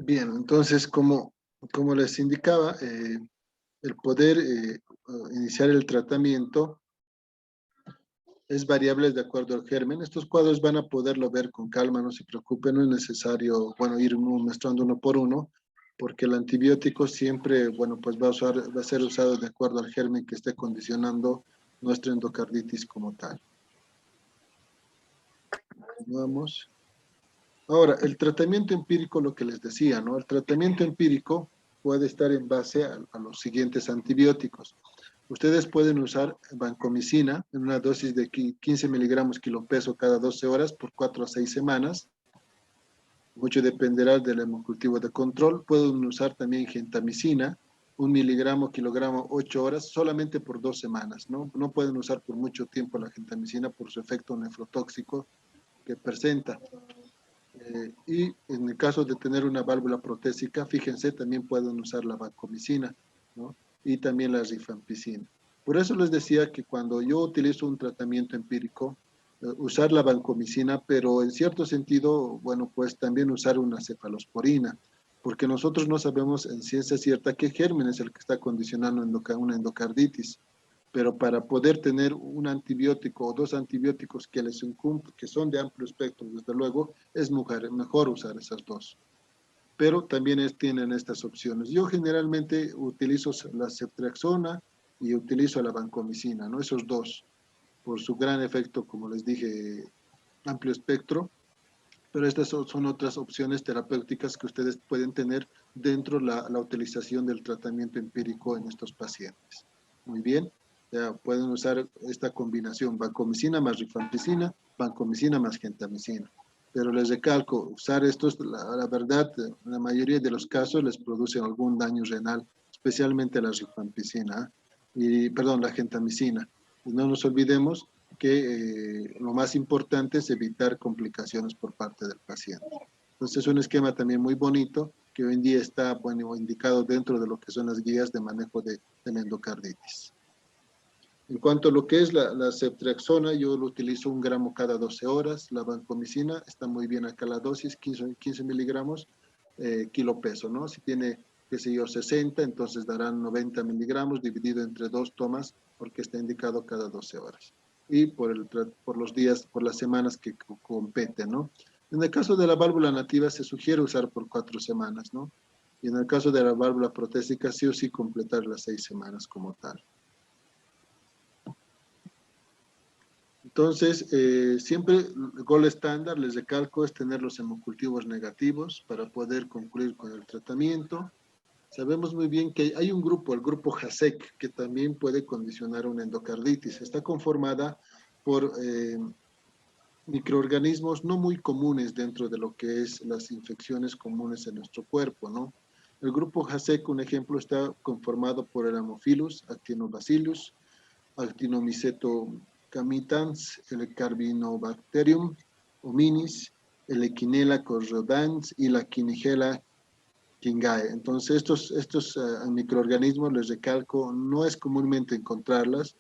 Bien, entonces, como les indicaba, el poder iniciar el tratamiento es variable de acuerdo al germen. Estos cuadros van a poderlo ver con calma, no se preocupen, no es necesario, bueno, ir mostrando uno por uno, porque el antibiótico siempre, bueno, pues va a ser usado de acuerdo al germen que esté condicionando nuestra endocarditis como tal. Continuamos. Ahora, el tratamiento empírico, lo que les decía, ¿no? El tratamiento empírico puede estar en base a los siguientes antibióticos. Ustedes pueden usar vancomicina en una dosis de 15 miligramos kilopeso cada 12 horas por 4 a 6 semanas. Mucho dependerá del hemocultivo de control. Pueden usar también gentamicina, 1 miligramo kilogramo 8 horas, solamente por 2 semanas, ¿no? No pueden usar por mucho tiempo la gentamicina por su efecto nefrotóxico que presenta. Y en el caso de tener una válvula protésica, fíjense, también pueden usar la vancomicina, ¿no? Y también la rifampicina. Por eso les decía que cuando yo utilizo un tratamiento empírico, usar la vancomicina, pero en cierto sentido, bueno, pues también usar una cefalosporina, porque nosotros no sabemos en ciencia cierta qué germen es el que está condicionando una endocarditis, pero para poder tener un antibiótico o dos antibióticos que son de amplio espectro, desde luego, es mejor usar esas dos. Pero también tienen estas opciones. Yo generalmente utilizo la ceftriaxona y utilizo la vancomicina, ¿no? Esos dos, por su gran efecto, como les dije, amplio espectro, pero estas son otras opciones terapéuticas que ustedes pueden tener dentro de la utilización del tratamiento empírico en estos pacientes. Muy bien, ya pueden usar esta combinación, vancomicina más rifampicina, vancomicina más gentamicina. Pero les recalco, usar estos, la verdad, en la mayoría de los casos les producen algún daño renal, especialmente la rifampicina, perdón, la gentamicina. Y no nos olvidemos que lo más importante es evitar complicaciones por parte del paciente. Entonces es un esquema también muy bonito que hoy en día está, bueno, indicado dentro de lo que son las guías de manejo de la endocarditis. En cuanto a lo que es la ceftriaxona, yo lo utilizo 1 gramo cada 12 horas. La vancomicina está muy bien acá la dosis, 15 miligramos kilo peso, ¿no? Si tiene, qué sé yo, 60, entonces darán 90 miligramos dividido entre 2 tomas porque está indicado cada 12 horas. Y por los días, por las semanas que competen, ¿no? En el caso de la válvula nativa se sugiere usar por 4 semanas, ¿no? Y en el caso de la válvula protésica sí o sí completar las 6 semanas como tal. Entonces, siempre el gol estándar, les recalco, es tener los hemocultivos negativos para poder concluir con el tratamiento. Sabemos muy bien que hay un grupo, el grupo JASEC, que también puede condicionar una endocarditis. Está conformada por microorganismos no muy comunes dentro de lo que es las infecciones comunes en nuestro cuerpo, ¿no? El grupo JASEC, un ejemplo, está conformado por el Haemophilus, Actinobacillus, Actinomycetocamitans, el Carbinobacterium hominis, el Echinella corrodans y la Quinigella quingae. Entonces, estos microorganismos, les recalco, no es comúnmente encontrarlas.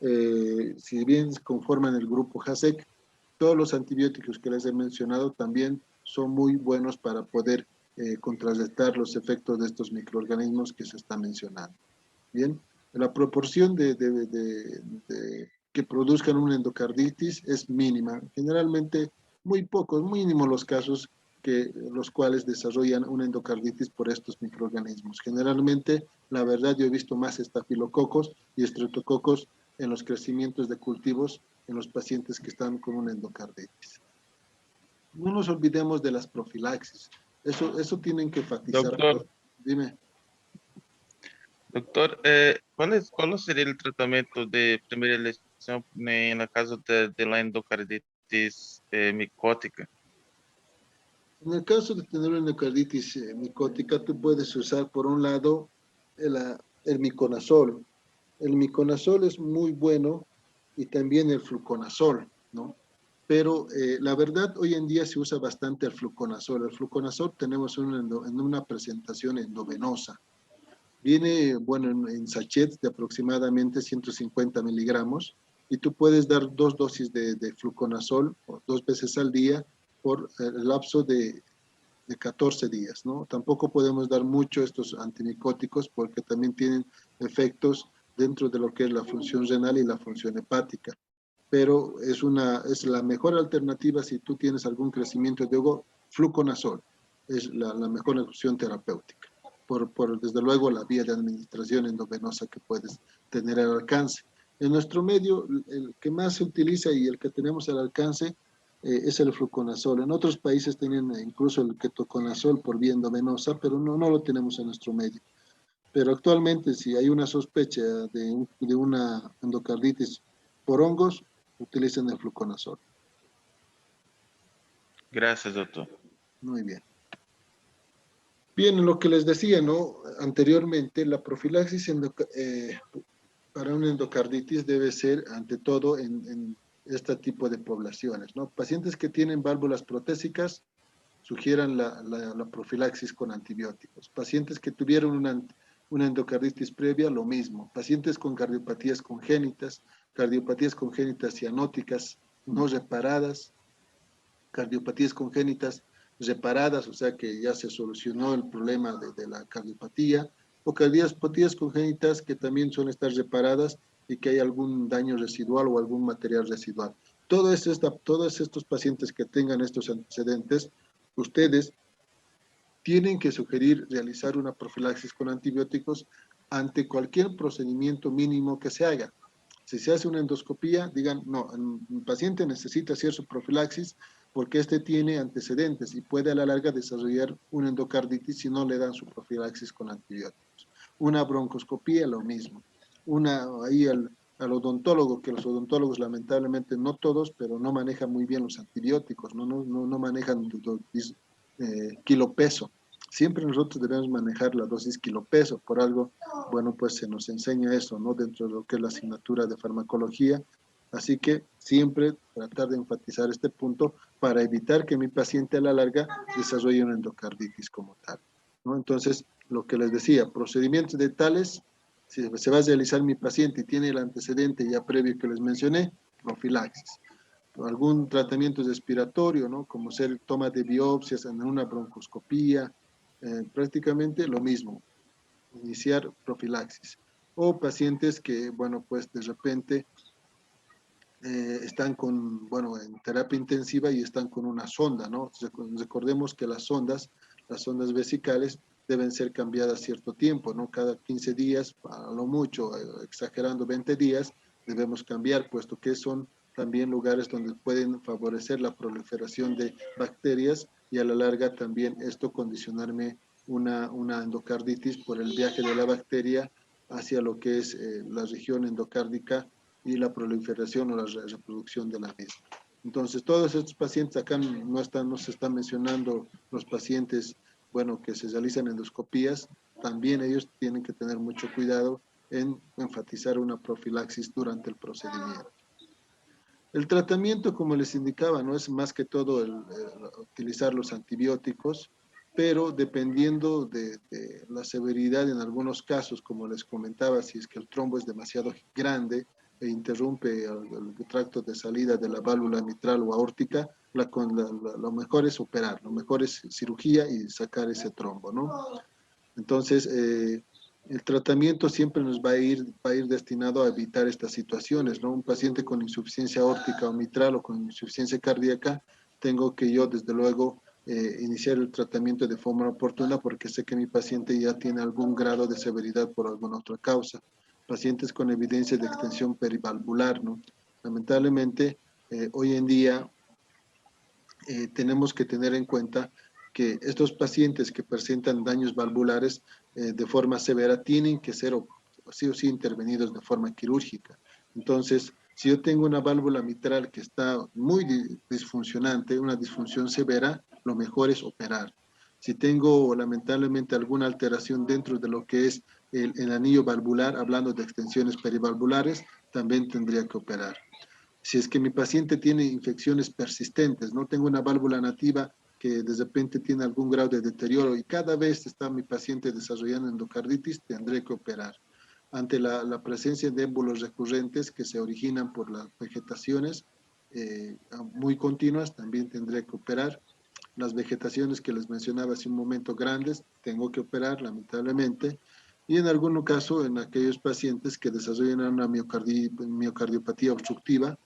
Si bien conforman el grupo JASEC, todos los antibióticos que les he mencionado también son muy buenos para poder contrarrestar los efectos de estos microorganismos que se está mencionando. Bien, la proporción que produzcan una endocarditis es mínima. Generalmente, muy pocos, mínimos los casos los cuales desarrollan una endocarditis por estos microorganismos. Generalmente, la verdad, yo he visto más estafilococos y estreptococos en los crecimientos de cultivos en los pacientes que están con una endocarditis. No nos olvidemos de las profilaxis. Eso tienen que enfatizar. Doctor, Dime. doctor, ¿cuál sería el tratamiento de primera elección en el caso de la endocarditis micótica? En el caso de tener una endocarditis micótica, tú puedes usar, por un lado, el miconazol. El miconazol es muy bueno y también el fluconazol, ¿no? Pero la verdad, hoy en día se usa bastante el fluconazol. El fluconazol tenemos en una presentación endovenosa. Viene, bueno, en sachets de aproximadamente 150 miligramos y tú puedes dar 2 dosis de fluconazol 2 veces al día por el lapso de de 14 días, ¿no? Tampoco podemos dar mucho estos antimicóticos porque también tienen efectos dentro de lo que es la función renal y la función hepática. Pero es la mejor alternativa si tú tienes algún crecimiento de hongo, fluconazol es la mejor opción terapéutica. Desde luego, la vía de administración endovenosa que puedes tener al alcance. En nuestro medio, el que más se utiliza y el que tenemos al alcance es el fluconazol. En otros países tienen incluso el ketoconazol por vía endovenosa, pero no lo tenemos en nuestro medio. Pero actualmente, si hay una sospecha de una endocarditis por hongos, utilicen el fluconazol. Gracias, doctor. Muy bien. Bien, lo que les decía, ¿no? Anteriormente, la profilaxis para una endocarditis debe ser, ante todo, en este tipo de poblaciones, ¿no? Pacientes que tienen válvulas protésicas sugieran la profilaxis con antibióticos. Pacientes que tuvieron una endocarditis previa, lo mismo. Pacientes con cardiopatías congénitas cianóticas no reparadas, cardiopatías congénitas reparadas, o sea que ya se solucionó el problema de la cardiopatía, o cardiopatías congénitas que también suelen estar reparadas y que hay algún daño residual o algún material residual. Todos estos pacientes que tengan estos antecedentes, ustedes tienen que sugerir realizar una profilaxis con antibióticos ante cualquier procedimiento mínimo que se haga. Si se hace una endoscopía, digan, no, el paciente necesita hacer su profilaxis porque este tiene antecedentes y puede a la larga desarrollar una endocarditis si no le dan su profilaxis con antibióticos. Una broncoscopía, lo mismo. Ahí al odontólogo, que los odontólogos lamentablemente no todos, pero no manejan muy bien los antibióticos, no manejan kilopeso. Siempre nosotros debemos manejar la dosis kilopeso, por algo, bueno, pues se nos enseña eso, ¿no? Dentro de lo que es la asignatura de farmacología. Así que siempre tratar de enfatizar este punto para evitar que mi paciente a la larga desarrolle una endocarditis como tal, ¿no? Entonces, lo que les decía, procedimientos de tales, si se va a realizar mi paciente y tiene el antecedente ya previo que les mencioné, profilaxis. Algún tratamiento respiratorio, ¿no? Como ser toma de biopsias en una broncoscopía, prácticamente lo mismo, iniciar profilaxis. O pacientes que, bueno, pues de repente están en terapia intensiva y están con una sonda, ¿no? Recordemos que las sondas vesicales deben ser cambiadas cierto tiempo, ¿no? Cada 15 días, a lo mucho, exagerando 20 días, debemos cambiar, puesto que son también lugares donde pueden favorecer la proliferación de bacterias y a la larga también esto condicionarme una endocarditis por el viaje de la bacteria hacia lo que es la región endocárdica y la proliferación o la reproducción de la misma. Entonces, todos estos pacientes acá no se están mencionando los pacientes, bueno, que se realizan endoscopías, también ellos tienen que tener mucho cuidado en enfatizar una profilaxis durante el procedimiento. El tratamiento, como les indicaba, no es más que todo utilizar los antibióticos, pero dependiendo de la severidad en algunos casos, como les comentaba, si es que el trombo es demasiado grande e interrumpe el tracto de salida de la válvula mitral o aórtica, lo mejor es operar, lo mejor es cirugía y sacar ese trombo, ¿no? Entonces, el tratamiento siempre nos va a ir destinado a evitar estas situaciones, ¿no? Un paciente con insuficiencia aórtica o mitral o con insuficiencia cardíaca, tengo que yo, desde luego, iniciar el tratamiento de forma oportuna porque sé que mi paciente ya tiene algún grado de severidad por alguna otra causa. Pacientes con evidencia de extensión perivalvular, ¿no? Lamentablemente, hoy en día tenemos que tener en cuenta que estos pacientes que presentan daños valvulares de forma severa tienen que ser sí o sí intervenidos de forma quirúrgica. Entonces, si yo tengo una válvula mitral que está muy disfuncionante, una disfunción severa, lo mejor es operar. Si tengo lamentablemente alguna alteración dentro de lo que es el anillo valvular, hablando de extensiones perivalvulares, también tendría que operar. Si es que mi paciente tiene infecciones persistentes, no tengo una válvula nativa que de repente tiene algún grado de deterioro y cada vez está mi paciente desarrollando endocarditis, tendré que operar. Ante la presencia de émbolos recurrentes que se originan por las vegetaciones muy continuas, también tendré que operar. las vegetaciones que les mencionaba hace un momento grandes, tengo que operar lamentablemente, y en algún caso en aquellos pacientes que desarrollan una miocardiopatía obstructiva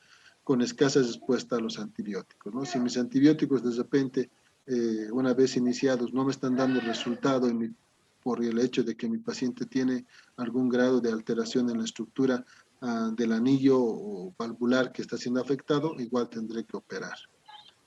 con escasa respuesta a los antibióticos, ¿no? Si mis antibióticos de repente, una vez iniciados, no me están dando resultado por el hecho de que mi paciente tiene algún grado de alteración en la estructura del anillo o valvular que está siendo afectado, igual tendré que operar.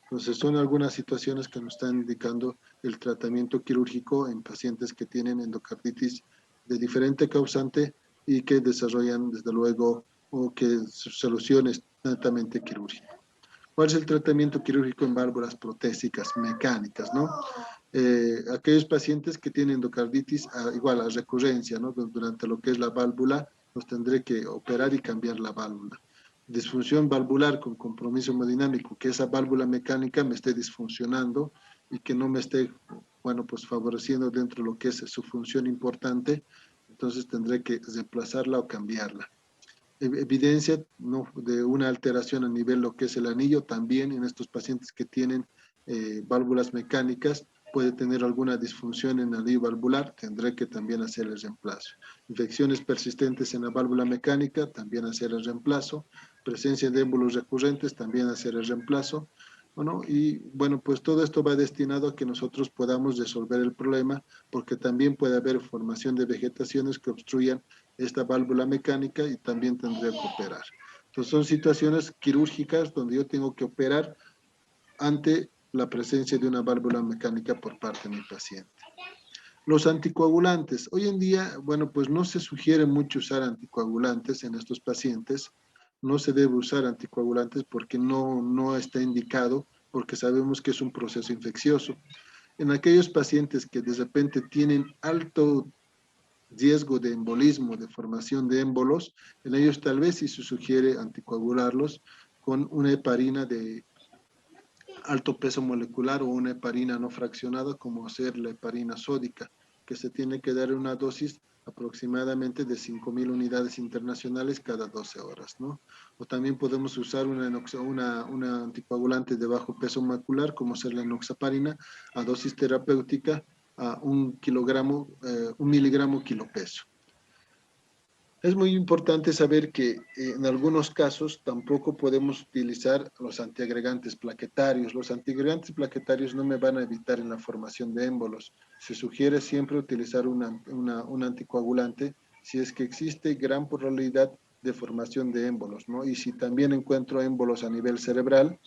Entonces, son algunas situaciones que nos están indicando el tratamiento quirúrgico en pacientes que tienen endocarditis de diferente causante y que desarrollan, desde luego, o que su solución es netamente quirúrgica. ¿Cuál es el tratamiento quirúrgico en válvulas protésicas mecánicas, no? Aquellos pacientes que tienen endocarditis igual a recurrencia, ¿no? Durante lo que es la válvula, los tendré que operar y cambiar la válvula. Disfunción valvular con compromiso hemodinámico, que esa válvula mecánica me esté disfuncionando y que no me esté, bueno, pues favoreciendo dentro de lo que es su función importante, entonces tendré que reemplazarla o cambiarla. Evidencia, ¿no?, de una alteración a nivel lo que es el anillo, también en estos pacientes que tienen válvulas mecánicas, puede tener alguna disfunción en el anillo valvular, tendré que también hacer el reemplazo. Infecciones persistentes en la válvula mecánica, también hacer el reemplazo. Presencia de émbolos recurrentes, también hacer el reemplazo. Bueno, y bueno, pues todo esto va destinado a que nosotros podamos resolver el problema, porque también puede haber formación de vegetaciones que obstruyan esta válvula mecánica y también tendría que operar. Entonces son situaciones quirúrgicas donde yo tengo que operar ante la presencia de una válvula mecánica por parte de mi paciente. Los anticoagulantes. Hoy en día, bueno, pues no se sugiere mucho usar anticoagulantes en estos pacientes. No se debe usar anticoagulantes porque no está indicado, porque sabemos que es un proceso infeccioso. En aquellos pacientes que de repente tienen alto riesgo de embolismo, de formación de émbolos, en ellos tal vez sí se sugiere anticoagularlos con una heparina de alto peso molecular o una heparina no fraccionada, como ser la heparina sódica, que se tiene que dar una dosis aproximadamente de 5.000 unidades internacionales cada 12 horas, ¿no? O también podemos usar una anticoagulante de bajo peso molecular, como ser la enoxaparina, a dosis terapéutica a 1 miligramo kilopeso. Es muy importante saber que en algunos casos tampoco podemos utilizar los antiagregantes plaquetarios. Los antiagregantes plaquetarios no me van a evitar en la formación de émbolos. Se sugiere siempre utilizar un anticoagulante si es que existe gran probabilidad de formación de émbolos, ¿no? Y si también encuentro émbolos a nivel cerebral,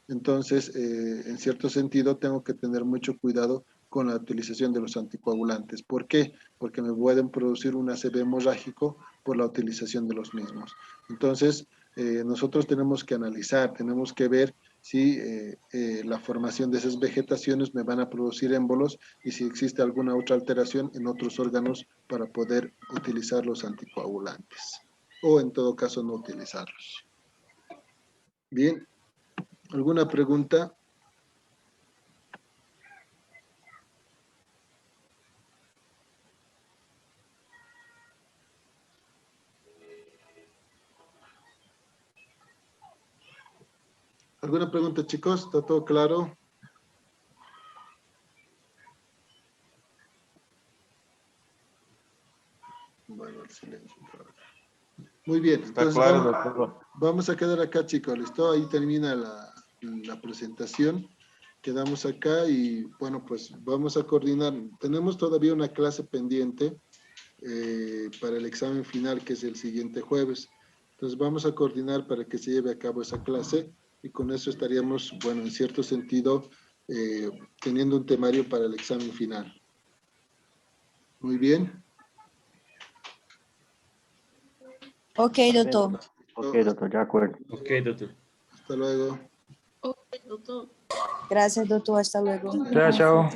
entonces, en cierto sentido, tengo que tener mucho cuidado con la utilización de los anticoagulantes. ¿Por qué? Porque me pueden producir un ACV hemorrágico por la utilización de los mismos. Entonces, nosotros tenemos que analizar, tenemos que ver si la formación de esas vegetaciones me van a producir émbolos y si existe alguna otra alteración en otros órganos para poder utilizar los anticoagulantes o en todo caso no utilizarlos. Bien, ¿alguna pregunta? ¿Alguna pregunta, chicos? ¿Está todo claro? Bueno, el silencio. Muy bien, entonces vamos a quedar acá, chicos, ¿listo? Ahí termina la presentación. Quedamos acá y, bueno, pues vamos a coordinar. Tenemos todavía una clase pendiente para el examen final, que es el siguiente jueves. Entonces vamos a coordinar para que se lleve a cabo esa clase y con eso estaríamos, bueno, en cierto sentido, teniendo un temario para el examen final. Muy bien. Ok, doctor. Ok, doctor, de acuerdo. Ok, doctor. Hasta luego. Gracias, doctor. Hasta luego. Chao, chao.